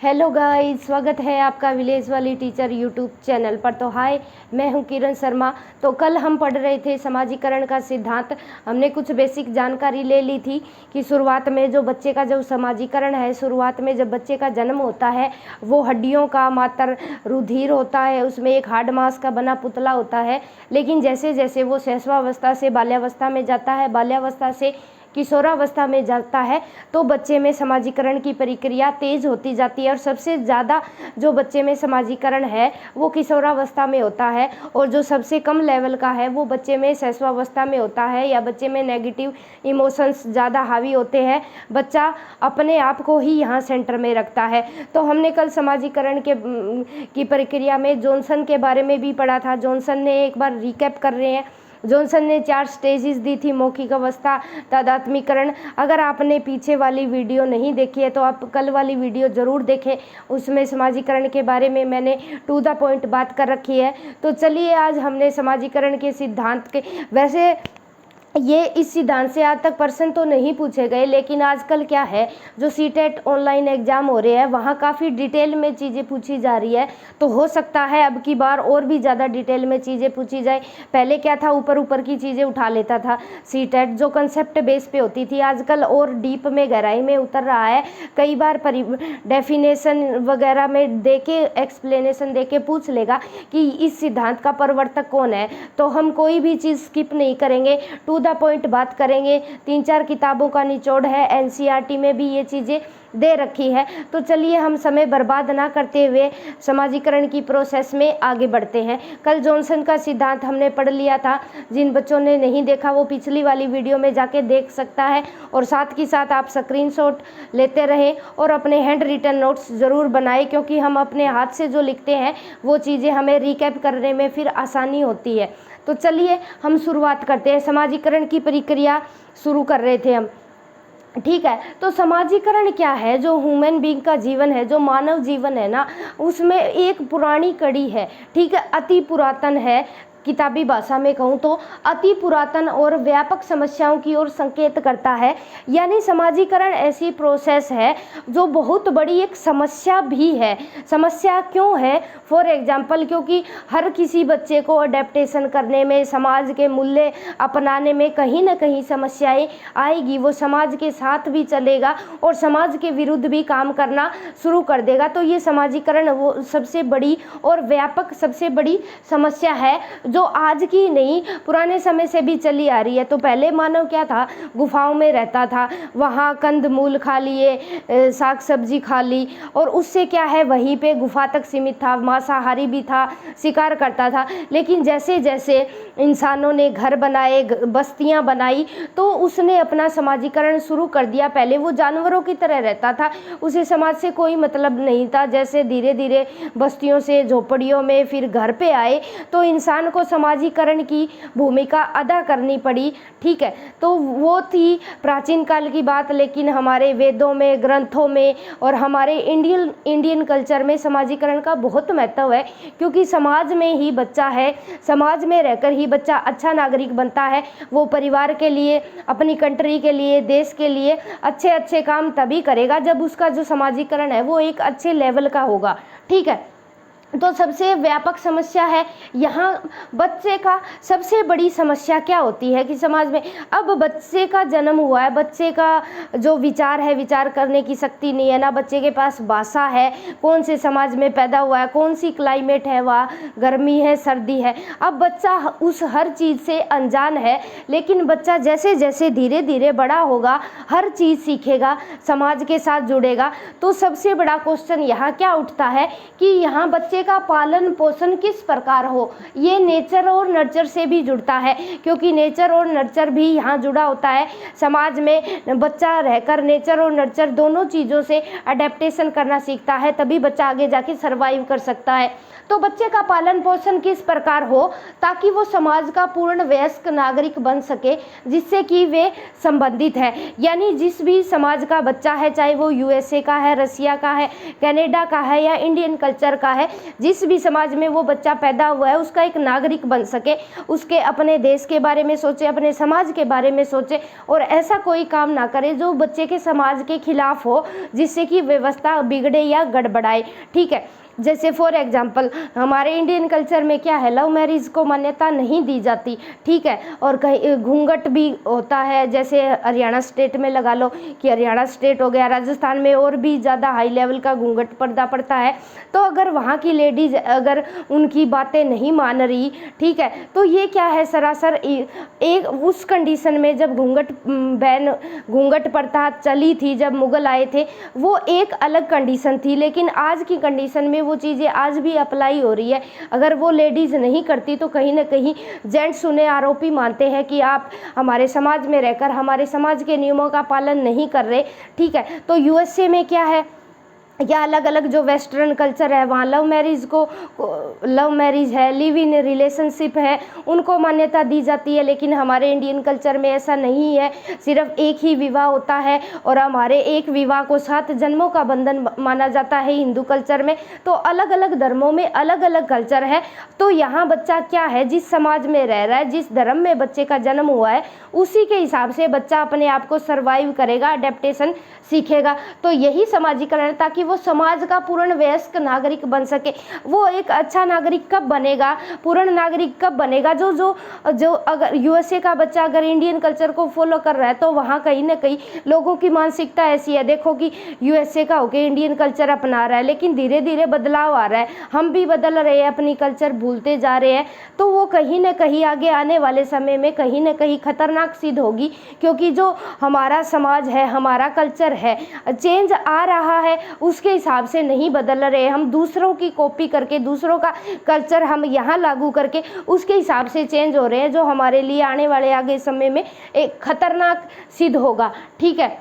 Hello guys, स्वागत है आपका विलेज वाली टीचर यूट्यूब चैनल पर। तो हाय, मैं हूं किरण शर्मा। तो कल हम पढ़ रहे थे समाजीकरण का सिद्धांत। हमने कुछ बेसिक जानकारी ले ली थी कि शुरुआत में जो बच्चे का जो समाजीकरण है, शुरुआत में जब बच्चे का जन्म होता है वो हड्डियों का मात्र रुधिर होता है, उसमें एक हार्ड मांस का बना पुतला होता है। लेकिन जैसे जैसे वो शैशवावस्था से बाल्यावस्था में जाता है, बाल्यावस्था से किशोरावस्था में जाता है, तो बच्चे में समाजीकरण की प्रक्रिया तेज़ होती जाती है। और सबसे ज़्यादा जो बच्चे में समाजीकरण है वो किशोरावस्था में होता है, और जो सबसे कम लेवल का है वो बच्चे में शैशवावस्था में होता है, या बच्चे में नेगेटिव इमोशंस ज़्यादा हावी होते हैं। बच्चा अपने आप को ही यहाँ सेंटर में रखता है। तो हमने कल समाजीकरण की प्रक्रिया में जॉनसन के बारे में भी पढ़ा था। जॉनसन ने, एक बार रिकैप कर रहे हैं, जॉनसन ने 4 स्टेजेस दी थी। मौखिक अवस्था, तादात्म्यकरण। अगर आपने पीछे वाली वीडियो नहीं देखी है तो आप कल वाली वीडियो ज़रूर देखें, उसमें समाजीकरण के बारे में मैंने टू द पॉइंट बात कर रखी है। तो चलिए, आज हमने समाजीकरण के सिद्धांत के, वैसे ये इस सिद्धांत से आज तक प्रश्न तो नहीं पूछे गए, लेकिन आजकल क्या है, जो सीटेट ऑनलाइन एग्ज़ाम हो रहे हैं वहाँ काफ़ी डिटेल में चीज़ें पूछी जा रही है। तो हो सकता है अब की बार और भी ज़्यादा डिटेल में चीज़ें पूछी जाए। पहले क्या था, ऊपर ऊपर की चीज़ें उठा लेता था सीटेट, जो कंसेप्ट बेस पे होती थी। आजकल और डीप में, गहराई में उतर रहा है। कई बार डेफिनेशन वगैरह में दे के, एक्सप्लेनेशन दे के पूछ लेगा कि इस सिद्धांत का प्रवर्तक कौन है। तो हम कोई भी चीज़ स्किप नहीं करेंगे, टू द पॉइंट बात करेंगे। 3-4 किताबों का निचोड़ है, एनसीईआरटी में भी ये चीज़ें दे रखी है। तो चलिए, हम समय बर्बाद ना करते हुए समाजीकरण की प्रोसेस में आगे बढ़ते हैं। कल जॉनसन का सिद्धांत हमने पढ़ लिया था। जिन बच्चों ने नहीं देखा वो पिछली वाली वीडियो में जाके देख सकता है। और साथ ही साथ आप स्क्रीनशॉट लेते रहें और अपने हैंड रिटन नोट्स ज़रूर बनाएं, क्योंकि हम अपने हाथ से जो लिखते हैं वो चीज़ें हमें रिकैप करने में फिर आसानी होती है। तो चलिए, हम शुरुआत करते हैं। समाजीकरण की प्रक्रिया शुरू कर रहे थे हम, ठीक है। तो समाजीकरण क्या है, जो ह्यूमन बीइंग का जीवन है, जो मानव जीवन है ना, उसमें एक पुरानी कड़ी है, ठीक है, अति पुरातन है। किताबी भाषा में कहूँ तो अति पुरातन और व्यापक समस्याओं की ओर संकेत करता है। यानी समाजीकरण ऐसी प्रोसेस है जो बहुत बड़ी एक समस्या भी है। समस्या क्यों है? फॉर एग्जांपल, क्योंकि हर किसी बच्चे को अडेप्टेशन करने में, समाज के मूल्य अपनाने में कहीं ना कहीं समस्याएं आएगी। वो समाज के साथ भी चलेगा और समाज के विरुद्ध भी काम करना शुरू कर देगा। तो ये समाजीकरण वो सबसे बड़ी और व्यापक, सबसे बड़ी समस्या है, जो आज की नहीं, पुराने समय से भी चली आ रही है। तो पहले मानव क्या था, गुफाओं में रहता था, वहाँ कंद मूल खा लिए, साग सब्जी खा ली, और उससे क्या है, वहीं पे गुफा तक सीमित था, मांसाहारी भी था, शिकार करता था। लेकिन जैसे जैसे इंसानों ने घर बनाए, बस्तियाँ बनाई, तो उसने अपना समाजीकरण शुरू कर दिया। पहले वो जानवरों की तरह रहता था, उसे समाज से कोई मतलब नहीं था। जैसे धीरे धीरे बस्तियों से झोपड़ियों में फिर घर पे आए, तो इंसान को समाजीकरण की भूमिका अदा करनी पड़ी, ठीक है। तो वो थी प्राचीन काल की बात। लेकिन हमारे वेदों में, ग्रंथों में और हमारे इंडियन कल्चर में समाजीकरण का बहुत महत्व है, क्योंकि समाज में ही बच्चा है, समाज में रहकर ही बच्चा अच्छा नागरिक बनता है। वो परिवार के लिए, अपनी कंट्री के लिए, देश के लिए अच्छे अच्छे काम तभी करेगा जब उसका जो समाजीकरण है वो एक अच्छे लेवल का होगा, ठीक है। तो सबसे व्यापक समस्या है यहाँ। बच्चे का सबसे बड़ी समस्या क्या होती है कि समाज में, अब बच्चे का जन्म हुआ है, बच्चे का जो विचार है, विचार करने की शक्ति नहीं है ना, बच्चे के पास भाषा है, कौन से समाज में पैदा हुआ है, कौन सी क्लाइमेट है, वहाँ गर्मी है, सर्दी है। अब बच्चा उस हर चीज़ से अनजान है। लेकिन बच्चा जैसे जैसे धीरे धीरे बड़ा होगा, हर चीज़ सीखेगा, समाज के साथ जुड़ेगा। तो सबसे बड़ा क्वेश्चन यहाँ क्या उठता है कि यहाँ बच्चे का पालन पोषण किस प्रकार हो। ये नेचर और नर्चर से भी जुड़ता है, क्योंकि नेचर और नर्चर भी यहाँ जुड़ा होता है। समाज में बच्चा रहकर नेचर और नर्चर दोनों चीज़ों से अडेप्टेशन करना सीखता है, तभी बच्चा आगे जाके सर्वाइव कर सकता है। तो बच्चे का पालन पोषण किस प्रकार हो ताकि वो समाज का पूर्ण वयस्क नागरिक बन सके, जिससे कि वे संबंधित है। यानी जिस भी समाज का बच्चा है, चाहे वो यूएसए का है, रसिया का है, कनाडा का है या इंडियन कल्चर का है, जिस भी समाज में वो बच्चा पैदा हुआ है उसका एक नागरिक बन सके, उसके अपने देश के बारे में सोचे, अपने समाज के बारे में सोचे और ऐसा कोई काम ना करे जो बच्चे के समाज के खिलाफ हो, जिससे कि व्यवस्था बिगड़े या गड़बड़ाए। ठीक है, जैसे फॉर एग्जांपल हमारे इंडियन कल्चर में क्या है, लव मैरिज को मान्यता नहीं दी जाती। ठीक है, और कहीं घूंघट भी होता है, जैसे हरियाणा स्टेट में लगा लो कि हरियाणा स्टेट हो गया, राजस्थान में और भी ज़्यादा हाई लेवल का घूंघट पर्दा पड़ता है। तो अगर वहाँ की लेडीज़ अगर उनकी बातें नहीं मान रही, ठीक है, तो ये क्या है, सरासर एक उस कंडीशन में जब घूंघट प्रथा चली थी, जब मुगल आए थे, वो एक अलग कंडीशन थी, लेकिन आज की कंडीशन में वो चीज़ें आज भी अप्लाई हो रही है। अगर वो लेडीज़ नहीं करती तो कहीं ना कहीं जेंट्स उन्हें आरोपी मानते हैं कि आप हमारे समाज में रहकर हमारे समाज के नियमों का पालन नहीं कर रहे। ठीक है, तो यूएसए में क्या है, या अलग अलग जो वेस्टर्न कल्चर है वहाँ लव मैरिज है, लिव इन रिलेशनशिप है, उनको मान्यता दी जाती है। लेकिन हमारे इंडियन कल्चर में ऐसा नहीं है, सिर्फ एक ही विवाह होता है और हमारे एक विवाह को 7 जन्मों का बंधन माना जाता है हिंदू कल्चर में। तो अलग अलग धर्मों में अलग अलग कल्चर है। तो यहाँ बच्चा क्या है, जिस समाज में रह रहा है, जिस धर्म में बच्चे का जन्म हुआ है, उसी के हिसाब से बच्चा अपने आप को सर्वाइव करेगा, अडेप्टेशन सीखेगा। तो यही समाजीकरण, ताकि वो समाज का पूर्ण वयस्क नागरिक बन सके। वो एक अच्छा नागरिक कब बनेगा, पूर्ण नागरिक कब बनेगा, जो अगर यूएसए का बच्चा अगर इंडियन कल्चर को फॉलो कर रहा है तो वहाँ कहीं ना कहीं लोगों की मानसिकता ऐसी है, देखो कि यूएसए का होकर इंडियन कल्चर अपना रहा है, लेकिन धीरे धीरे बदलाव आ रहा है, हम भी बदल रहे हैं, अपनी कल्चर भूलते जा रहे हैं। तो वो कहीं ना कहीं आगे आने वाले समय में कहीं ना कहीं खतरनाक सिद्ध होगी, क्योंकि जो हमारा समाज है, हमारा कल्चर है, चेंज आ रहा है, उसके हिसाब से नहीं बदल रहे। हम दूसरों की कॉपी करके, दूसरों का कल्चर हम यहाँ लागू करके उसके हिसाब से चेंज हो रहे हैं, जो हमारे लिए आने वाले आगे समय में एक खतरनाक सिद्ध होगा। ठीक है,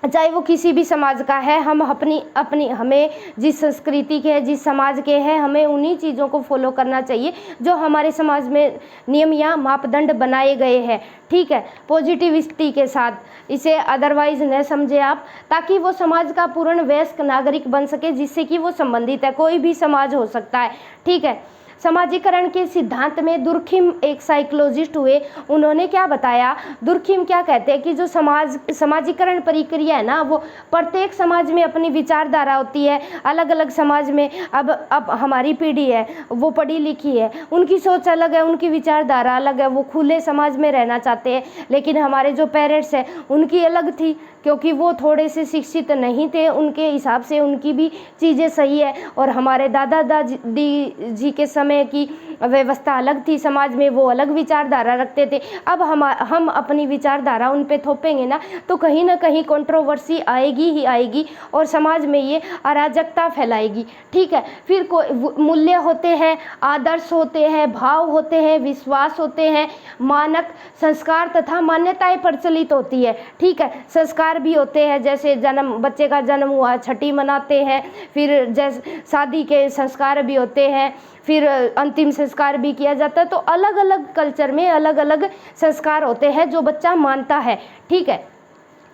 चाहे वो किसी भी समाज का है, हम अपनी हमें जिस संस्कृति के, जिस समाज के हैं, हमें उन्हीं चीज़ों को फॉलो करना चाहिए जो हमारे समाज में नियम या मापदंड बनाए गए हैं। ठीक है, पॉजिटिविटी के साथ, इसे अदरवाइज न समझे आप, ताकि वो समाज का पूर्ण वयस्क नागरिक बन सके, जिससे कि वो संबंधित है, कोई भी समाज हो सकता है। ठीक है, समाजीकरण के सिद्धांत में दुर्खिम एक साइकोलॉजिस्ट हुए, उन्होंने क्या बताया, दुर्खिम क्या कहते हैं कि जो समाजीकरण प्रक्रिया है ना, वो प्रत्येक समाज में अपनी विचारधारा होती है, अलग अलग समाज में। अब हमारी पीढ़ी है, वो पढ़ी लिखी है, उनकी सोच अलग है, उनकी विचारधारा अलग है, वो खुले समाज में रहना चाहते हैं। लेकिन हमारे जो पेरेंट्स हैं उनकी अलग थी, क्योंकि वो थोड़े से शिक्षित नहीं थे, उनके हिसाब से उनकी भी चीज़ें सही है। और हमारे दादा दादी जी के समय की व्यवस्था अलग थी, समाज में वो अलग विचारधारा रखते थे। अब हम अपनी विचारधारा उन पे थोपेंगे ना, तो कहीं ना कहीं कंट्रोवर्सी आएगी ही आएगी और समाज में ये अराजकता फैलाएगी। ठीक है, फिर कोई मूल्य होते हैं, आदर्श होते हैं, भाव होते हैं, विश्वास होते हैं, मानक, संस्कार तथा मान्यताएं प्रचलित होती है। ठीक है, संस्कार भी होते हैं, जैसे बच्चे का जन्म हुआ, छठी मनाते हैं, फिर जैसे शादी के संस्कार भी होते हैं, फिर अंतिम संस्कार भी किया जाता है। तो अलग अलग कल्चर में अलग अलग संस्कार होते हैं जो बच्चा मानता है। ठीक है,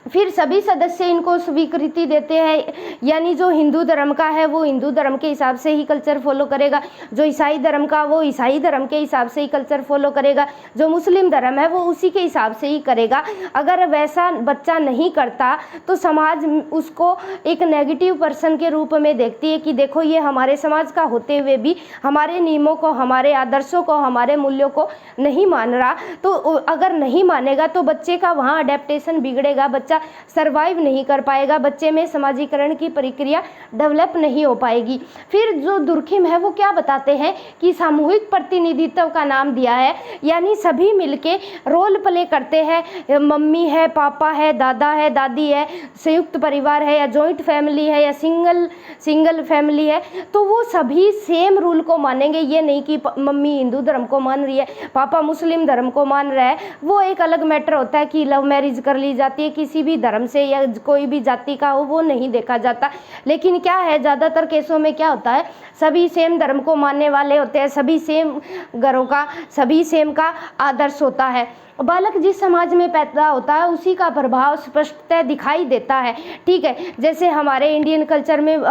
फिर सभी सदस्य इनको स्वीकृति देते हैं, यानी जो हिंदू धर्म का है वो हिंदू धर्म के हिसाब से ही कल्चर फॉलो करेगा, जो ईसाई धर्म का वो ईसाई धर्म के हिसाब से ही कल्चर फॉलो करेगा, जो मुस्लिम धर्म है वो उसी के हिसाब से ही करेगा। अगर वैसा बच्चा नहीं करता तो समाज उसको एक नेगेटिव पर्सन के रूप में देखती है कि देखो ये हमारे समाज का होते हुए भी हमारे नियमों को, हमारे आदर्शों को, हमारे मूल्यों को नहीं मान रहा। तो अगर नहीं मानेगा तो बच्चे का वहाँ अडेप्टेशन बिगड़ेगा, बच्चा सरवाइव नहीं कर पाएगा, बच्चे में समाजीकरण की प्रक्रिया डेवलप नहीं हो पाएगी। फिर जो दुर्खिम है वो क्या बताते हैं कि सामूहिक प्रतिनिधित्व का नाम दिया है, यानी सभी मिलके रोल प्ले करते हैं, मम्मी है, पापा है, दादा है, दादी है, संयुक्त परिवार है या जॉइंट फैमिली है या सिंगल फैमिली है, तो वो सभी सेम रूल को मानेंगे। ये नहीं कि मम्मी हिंदू धर्म को मान रही है, पापा मुस्लिम धर्म को मान रहा है, वो एक अलग मैटर होता है कि लव मैरिज कर ली जाती है, किसी भी धर्म से या कोई भी जाति का हो वो नहीं देखा जाता। लेकिन क्या है, ज़्यादातर केसों में क्या होता है, सभी सेम धर्म को मानने वाले होते हैं, सभी सेम घरों का, सभी सेम का आदर्श होता है। बालक जिस समाज में पैदा होता है उसी का प्रभाव स्पष्टतः दिखाई देता है। ठीक है, जैसे हमारे इंडियन कल्चर में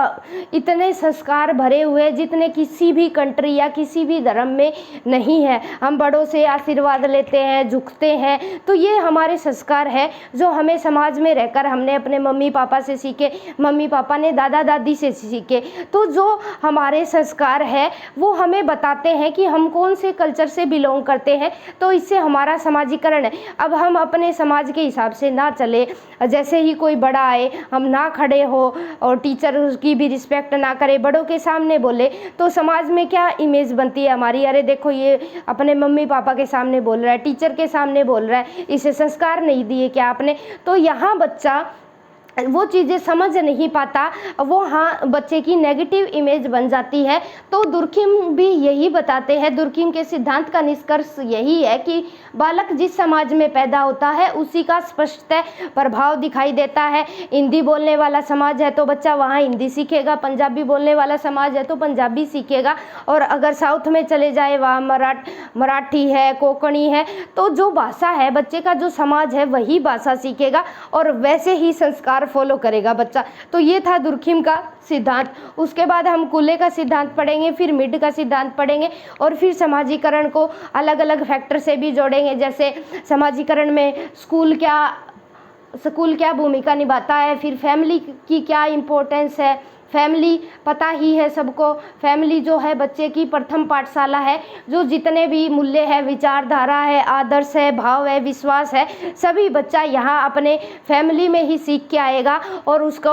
इतने संस्कार भरे हुए जितने किसी भी कंट्री या किसी भी धर्म में नहीं है। हम बड़ों से आशीर्वाद लेते हैं, झुकते हैं, तो ये हमारे संस्कार है जो हमें समाज में रहकर हमने अपने मम्मी पापा से सीखे, मम्मी पापा ने दादा दादी से सीखे। तो जो हमारे संस्कार है वो हमें बताते हैं कि हम कौन से कल्चर से बिलोंग करते हैं, तो इससे हमारा समाज है। अब हम अपने समाज के हिसाब से ना चले, जैसे ही कोई बड़ा आए हम ना खड़े हो और टीचर की भी रिस्पेक्ट ना करे, बड़ों के सामने बोले, तो समाज में क्या इमेज बनती है हमारी, अरे देखो ये अपने मम्मी पापा के सामने बोल रहा है, टीचर के सामने बोल रहा है, इसे संस्कार नहीं दिए क्या आपने। तो यहाँ बच्चा वो चीज़ें समझ नहीं पाता, वो हाँ बच्चे की नेगेटिव इमेज बन जाती है। तो दुर्खिम भी यही बताते हैं, दुर्खिम के सिद्धांत का निष्कर्ष यही है कि बालक जिस समाज में पैदा होता है उसी का स्पष्टतः प्रभाव दिखाई देता है। हिंदी बोलने वाला समाज है तो बच्चा वहाँ हिंदी सीखेगा, पंजाबी बोलने वाला समाज है तो पंजाबी सीखेगा, और अगर साउथ में चले जाए वहाँ मराठी है, कोंकणी है, तो जो भाषा है बच्चे का जो समाज है वही भाषा सीखेगा और वैसे ही संस्कार फॉलो करेगा बच्चा। तो ये था दुर्खिम का सिद्धांत। उसके बाद हम कुले का सिद्धांत पढ़ेंगे, फिर मिड का सिद्धांत पढ़ेंगे और फिर समाजीकरण को अलग अलग फैक्टर से भी जोड़ेंगे। जैसे समाजीकरण में स्कूल क्या भूमिका निभाता है, फिर फैमिली की क्या इम्पोर्टेंस है। फैमिली पता ही है सबको, फैमिली जो है बच्चे की प्रथम पाठशाला है, जो जितने भी मूल्य है, विचारधारा है, आदर्श है, भाव है, विश्वास है, सभी बच्चा यहाँ अपने फैमिली में ही सीख के आएगा। और उसको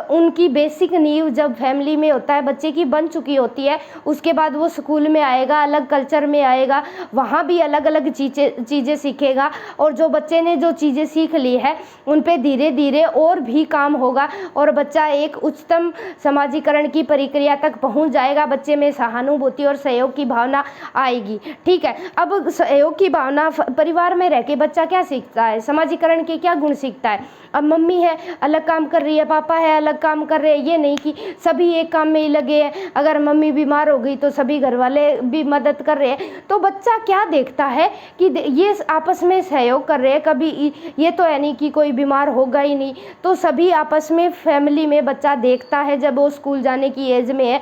उनकी बेसिक नींव जब फैमिली में होता है बच्चे की बन चुकी होती है, उसके बाद वो स्कूल में आएगा, अलग कल्चर में आएगा, वहाँ भी अलग अलग चीज़ें सीखेगा। और जो बच्चे ने जो चीज़ें सीख ली है उन पे धीरे धीरे और भी काम होगा और बच्चा एक उच्चतम समाजीकरण की प्रक्रिया तक पहुंच जाएगा। बच्चे में सहानुभूति और सहयोग की भावना आएगी। ठीक है, अब सहयोग की भावना परिवार में रह के बच्चा क्या सीखता है, समाजीकरण के क्या गुण सीखता है। अब मम्मी है अलग काम कर रही है, पापा है अलग काम कर रहे हैं, ये नहीं कि सभी एक काम में ही लगे हैं। अगर मम्मी बीमार हो गई तो सभी घर वाले भी मदद कर रहे हैं। तो बच्चा क्या देखता है कि ये आपस में सहयोग कर रहे हैं, कभी ये तो है नहीं कि कोई बीमार होगा ही नहीं। तो सभी आपस में फैमिली में बच्चा देखता है जब वो स्कूल जाने की एज में है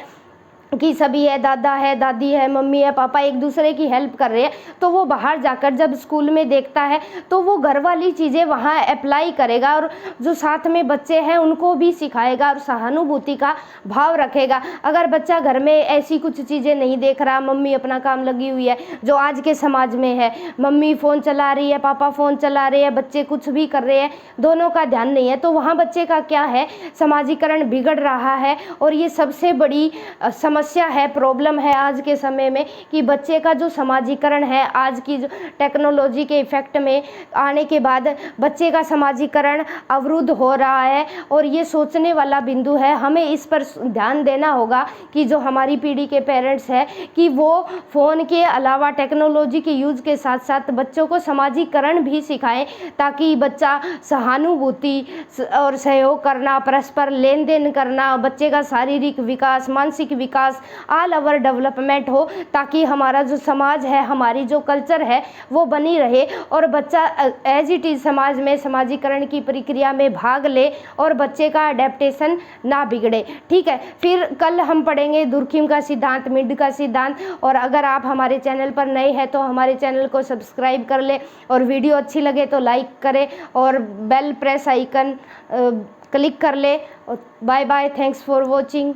कि सभी है, दादा है, दादी है, मम्मी है, पापा एक दूसरे की हेल्प कर रहे हैं। तो वो बाहर जाकर जब स्कूल में देखता है तो वो घर वाली चीज़ें वहाँ अप्लाई करेगा और जो साथ में बच्चे हैं उनको भी सिखाएगा और सहानुभूति का भाव रखेगा। अगर बच्चा घर में ऐसी कुछ चीज़ें नहीं देख रहा, मम्मी अपना काम लगी हुई है, जो आज के समाज में है, मम्मी फ़ोन चला रही है, पापा फ़ोन चला रहे हैं, बच्चे कुछ भी कर रहे हैं, दोनों का ध्यान नहीं है, तो वहाँ बच्चे का क्या है, समाजीकरण बिगड़ रहा है। और ये सबसे बड़ी समस्या है, प्रॉब्लम है आज के समय में कि बच्चे का जो समाजीकरण है, आज की जो टेक्नोलॉजी के इफेक्ट में आने के बाद बच्चे का समाजीकरण अवरुद्ध हो रहा है। और ये सोचने वाला बिंदु है, हमें इस पर ध्यान देना होगा कि जो हमारी पीढ़ी के पेरेंट्स हैं कि वो फ़ोन के अलावा टेक्नोलॉजी के यूज़ के साथ साथ बच्चों को समाजीकरण भी सिखाएं, ताकि बच्चा सहानुभूति और सहयोग करना, परस्पर लेन देन करना, बच्चे का शारीरिक विकास, मानसिक विकास, ऑल ओवर डेवलपमेंट हो, ताकि हमारा जो समाज है, हमारी जो कल्चर है वो बनी रहे और बच्चा एज इट इज़ समाज में समाजीकरण की प्रक्रिया में भाग ले और बच्चे का अडेप्टेशन ना बिगड़े। ठीक है, फिर कल हम पढ़ेंगे दुर्खिम का सिद्धांत, मिड का सिद्धांत। और अगर आप हमारे चैनल पर नए हैं तो हमारे चैनल को सब्सक्राइब कर ले और वीडियो अच्छी लगे तो लाइक करें और बेल प्रेस आइकन क्लिक कर ले। Bye bye, thanks for watching.